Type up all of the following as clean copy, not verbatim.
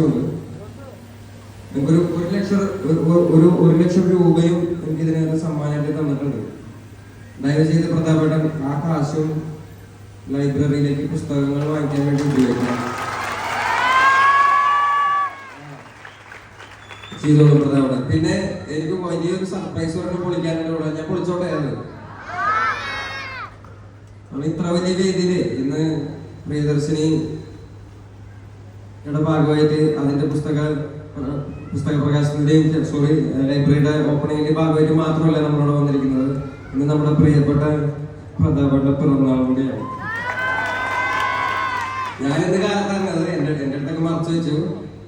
ഒരു 1,00,000 രൂപയും എനിക്ക് ഇതിനകത്ത് സമ്മാനമായിട്ട് തന്നിട്ടുണ്ട്. ദയവ് ചെയ്ത് പ്രതാപേട്ടൻ ആ കാശും ലൈബ്രറിയിലേക്ക് പുസ്തകങ്ങൾ വാങ്ങിക്കാൻ വേണ്ടി ഉപയോഗിക്കണം. ചെയ്തോളൂ പ്രതാപേട്ടൻ. പിന്നെ എനിക്ക് വലിയൊരു സർപ്രൈസ് പറഞ്ഞ് പൊളിക്കാനുള്ള ഞാൻ പൊളിച്ചോട്ടെ. നമ്മൾ ഇത്ര വലിയ വേദിയില് ഇന്ന് പ്രിയദർശിനി ഭാഗമായിട്ട് അതിന്റെ പുസ്തക പ്രകാശനത്തിന്റെയും ലൈബ്രറിയുടെ ഓപ്പണിങ്ങിന്റെ ഭാഗമായിട്ട് മാത്രമല്ല നമ്മളോട് വന്നിരിക്കുന്നത്. ഇന്ന് നമ്മുടെ പ്രിയപ്പെട്ട പ്രതാപേട്ട പിറന്നാൾ കൂടിയാണ്. ഞാനിന്ന് കാലത്താണ് അത് എന്റെ അടുത്തൊക്കെ മറച്ചു വെച്ചു.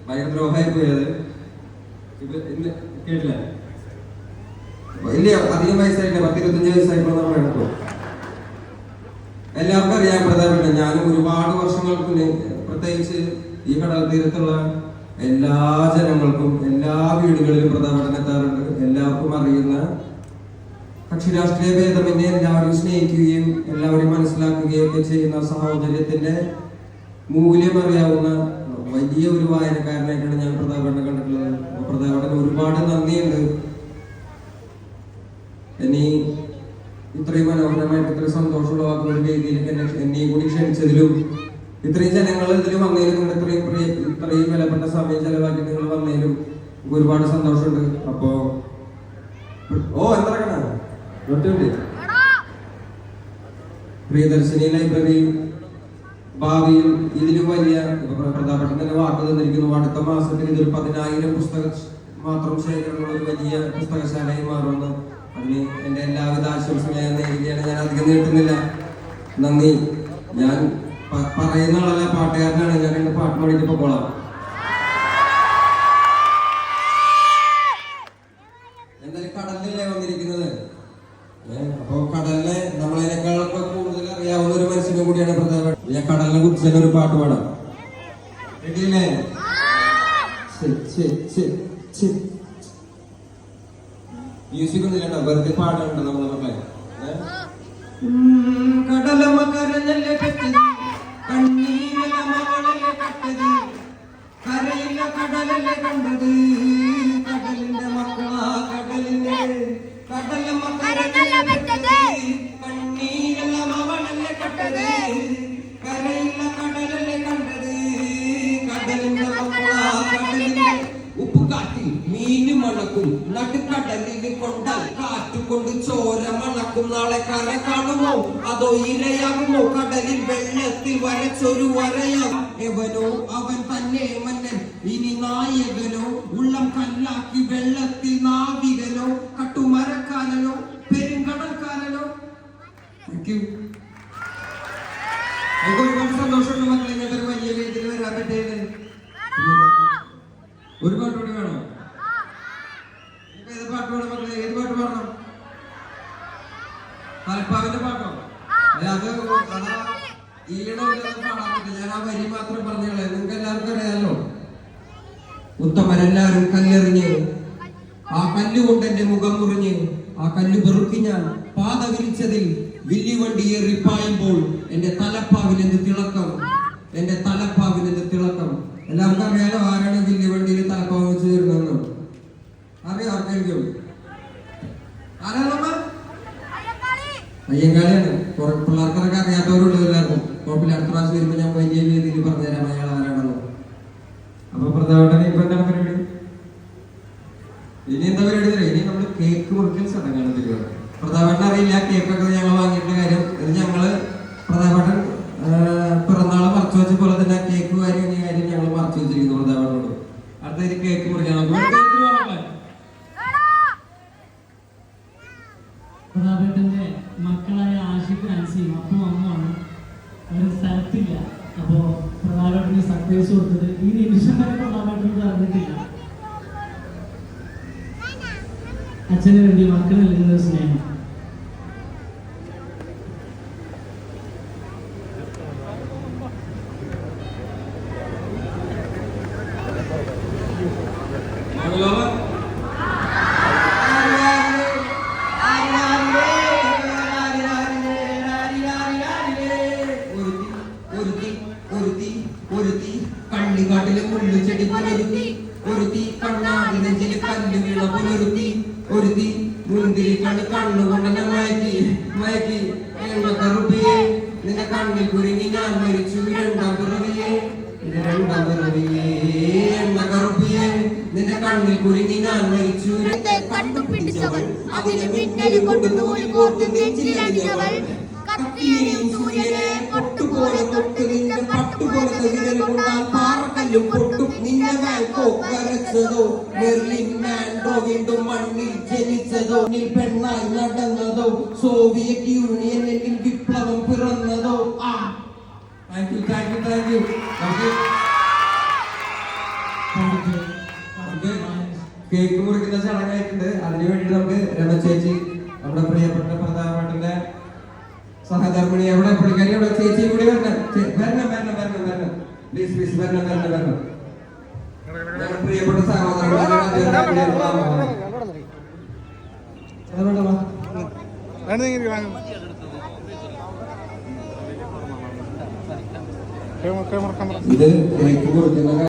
ഭയങ്കര ദ്രോഹമായി പോയത്. കേട്ടില്ല, ഇല്ല, അധികം വയസ്സായില്ല, 10-25 വയസ്സായിട്ടുള്ള നമ്മൾ എടുക്കും. എല്ലാവർക്കും അറിയാം പ്രതാപേട്ടൻ. ഞാനും ഒരുപാട് വർഷങ്ങൾക്ക് മുന്നേ, പ്രത്യേകിച്ച് ഈ കടൽ തീരത്തുള്ള എല്ലാ ജനങ്ങൾക്കും എല്ലാ വീടുകളിലും പ്രതാപേട്ടൻ എത്താറുണ്ട്. എല്ലാവർക്കും അറിയുന്ന, കക്ഷി രാഷ്ട്രീയ ഭേദമന്യേ എല്ലാവരും സ്നേഹിക്കുകയും എല്ലാവരെയും മനസ്സിലാക്കുകയും ഒക്കെ ചെയ്യുന്ന സഹോദര്യത്തിന്റെ മൂല്യം അറിയാവുന്ന വലിയ ഒരു വായനക്കാരനായിട്ടാണ് ഞാൻ പ്രതാപേട്ടനെ കണ്ടിട്ടുള്ളത്. പ്രതാപേട്ടൻ ഒരുപാട് നന്ദിയുണ്ട്. ഇനി ഇത്രയും മനോഹരമായിട്ട് ഇത്രയും സന്തോഷമുള്ളവാക്കുന്ന ഒരു വേദിയിലേക്ക് എന്നെയും കൂടി ക്ഷണിച്ചതിലും ഇത്രയും ജനങ്ങൾ ഇതിൽ വന്നതിലും ഇത്രയും വിലപ്പെട്ട സമയം ചെലവാക്കി നിങ്ങൾ വന്നതിലും ഒരുപാട് സന്തോഷമുണ്ട്. അപ്പോ എന്താ പ്രിയദർശിനി ലൈബ്രറി ഭാവിയിൽ ഇതിലും വലിയ പ്രധാനപ്പെട്ട തന്നെ വാക്ക് തന്നിരിക്കുന്നു. അടുത്ത മാസത്തിൽ ഇതൊരു 10,000 പുസ്തകം മാത്രം ശേഖരമുള്ള ഒരു വലിയ പുസ്തകശാലയായി മാറുമെന്ന് അതിന് എന്റെ എല്ലാവിധ ആശംസകളും ഞാൻ നേരുകയാണ്. ഞാൻ അധികം നീട്ടുന്നില്ല. നന്ദി. ഞാൻ പറയുന്ന ആളല്ല, പാട്ടുകാരനാണ്. ഞാൻ എന്റെ പാട്ട് പാടിയിട്ട് പോകോളാം. എന്തായാലും കടലിലല്ലേ വന്നിരിക്കുന്നത്. അപ്പൊ കടലിനെ നമ്മളതിനേക്കാളൊക്കെ കൂടുതൽ അറിയാവുന്ന ഒരു മനുഷ്യനും കൂടിയാണ് പ്രധാനപ്പെട്ട. ഞാൻ കടലിനെ കുറിച്ച് തന്നെ ഒരു പാട്ട് പാടാം. കേട്ടില്ലേ? മ്യൂസിക് ഒന്നും കേട്ടോ, വെറുതെ പാടുന്നുണ്ട് നമ്മളെ മക്കളെ. കടലമ്മ കരഞ്ഞല്ലേ പറ്റത്, കണ്ണീരല്ല മകളല്ലേ കട്ടത്, കരയില്ല കടലല്ലേ കണ്ടത്, കടലിന്റെ മക്കളാ കടലിന്റെ. കടലമ്മ കരഞ്ഞല്ലേ പറ്റത്, കണ്ണീരല്ല മകളല്ലേ കട്ടത്, കരയില്ല കടലല്ലേ കണ്ടത്, കടലിന്റെ മക്കളാ കടലിന്റെ. ഉപ്പുകാട്ടിൽ മീന് മണക്കും, നടുക്കടലിൽ കൊണ്ടാൽ കാറ്റുകൊണ്ട് ചോര മണക്കും. നാളെ കര കാണുമോ അതോ ഇരയാകുമോ? കടലിൽ വെള്ളത്തിൽ വരച്ചൊരു വരയാ. എവനോ അവൻ തന്നെ മന്നൻ, ഇനി നായകനോ ഉള്ളം കല്ലാക്കി വെള്ളത്തിൽ നാവികനോ കട്ടുമരക്കാരനോ പെരുങ്കടൽക്കാരനോ. ഒരുപാട് സന്തോഷമുണ്ട് മക്കളെ ഇങ്ങനത്തെ ഒരു വലിയ വേദിയിൽ വരാൻ പറ്റിയത്. ഒരു പാട്ട് കൂടി വേണോ? ഏത് പാട്ട് വേണം മക്കളെ? ഏത് പാട്ട് പാടണം? തലപ്പാവിന്റെ പാട്ടോ? അത് ഈടമില്ലാതെ പാടാൻ പറ്റില്ല. ഞാൻ ആ വരി മാത്രം പറഞ്ഞോളെ. നിങ്ങൾക്ക് എല്ലാവർക്കും അറിയാലോ. ഉത്തമരെല്ലാരും കല്ലെറിഞ്ഞ്, ആ കല്ലുകൊണ്ട് എന്റെ മുഖം മുറിഞ്ഞ്, ആ കല്ല് പെറുക്കി ഞാൻ പാത വിരിച്ചതിൽ വില്ലുവണ്ടി ഏറിപ്പായുമ്പോൾ എന്റെ തലപ്പാവിനെന്ത് തിളക്കം, എന്റെ തലപ്പാവിനെന്ത് തിളക്കം. എല്ലാവർക്കും അറിയാലോ ആരാണ് വില്ലുവണ്ടിയിൽ തലപ്പാവ് വെച്ച് തരുന്നതെന്ന്. അറിയാം ആർക്കെങ്കിലും? ആരാണമ്മ? അയ്യങ്കാളിയാണ്. പിള്ളേർക്കൊക്കെ അറിയാത്തവരുള്ളത് എല്ലാവർക്കും. കുഴപ്പമില്ല, അടുത്ത പ്രാവശ്യം വരുമ്പോ ഞാൻ വലിയ രീതിയിൽ പറഞ്ഞുതരാം അയാൾ ആരാണെന്ന്. അപ്പൊ പ്രധാനപ്പെട്ട ഇപ്പൊ എന്താണ് പരിപാടി? ഇനി എന്താ പരിപാടി? ഇനി നമ്മള് കേക്ക് മുറിക്കൽ ചടങ്ങാണ് പരിപാടി. പ്രധാനപ്പെട്ട അറിയില്ല കേക്കൊക്കെ ഞങ്ങൾ വാങ്ങിയിട്ടുള്ള കാര്യം. ഇത് ഞങ്ങള് പ്രധാനപ്പെട്ട പിറന്നാള് മറച്ചു വെച്ച പോലെ തന്നെ കേക്ക് കാര്യം ഈ കാര്യം ഞങ്ങൾ മറച്ചു വെച്ചിരിക്കുന്നു പ്രധാനപ്പെട്ടോട്. അടുത്ത കേക്ക് മുറിക്കാൻ പ്രതാപേട്ടന്റെ മക്കളായ ആഷിഖ് അൻസിയും അപ്പും അമ്മുമാണ്. അവർ സ്ഥലത്തില്ല. അപ്പോ പ്രതാപേട്ടന് സർപ്രൈസ് കൊടുത്തത് ഈ നിമിഷം വരെ പ്രതാപേട്ടനോട് അറിഞ്ഞിട്ടില്ല. അച്ഛന് വേണ്ടി മക്കൾ നൽകുന്ന സ്നേഹം. കള്ളിക്കാട്ടിലെ മുള്ളുചെടി മണ്ണിൽ കുരുങ്ങി ഞാൻ മരിച്ചു കണ്ടുപിടിച്ചവൾ അതിന് മിന്നൽ കൊണ്ട് നൂല് കോർത്ത് നെഞ്ചിലണിഞ്ഞവൾ കത്തിയെയും സൂര്യനെ പൊട്ടുപോലെ തൊട്ട് നിന്റെ പട്ടുപോലത്തെ വിരൽ കൊണ്ടാൽ പാറക്കല്ലും പൊട്ടും നിന്നെ വാൻകോക്ക് വരച്ചതോ മെർലിൻ മാൻഡോ വീണ്ടും മണ്ണിൽ ജനിച്ചതോ നീ പെണ്ണായി നടന്നതോ സോവിയറ്റ് യൂണിയനിൽ വിപ്ലവം പിറന്നതോ thank you thank you thank you നമുക്ക് കേക്ക് മുറിക്കുന്ന ചടങ്ങായിട്ടുണ്ട്. അതിനു വേണ്ടി നമുക്ക് രമ ചേച്ചി നമ്മുടെ പ്രിയപ്പെട്ട പ്രധാനമന്ത്രിയുടെ സഹധർമ്മിണി എവിടെ പുള്ളിക്കാരി എവിടെ ചേച്ചി കൂടി വരണം വരണം പ്ലീസ് പ്ലീസ് വരണം ഞങ്ങളുടെ പ്രിയപ്പെട്ട സഹോദരൻ ഇത് കേക്ക് കൊടുക്കുന്ന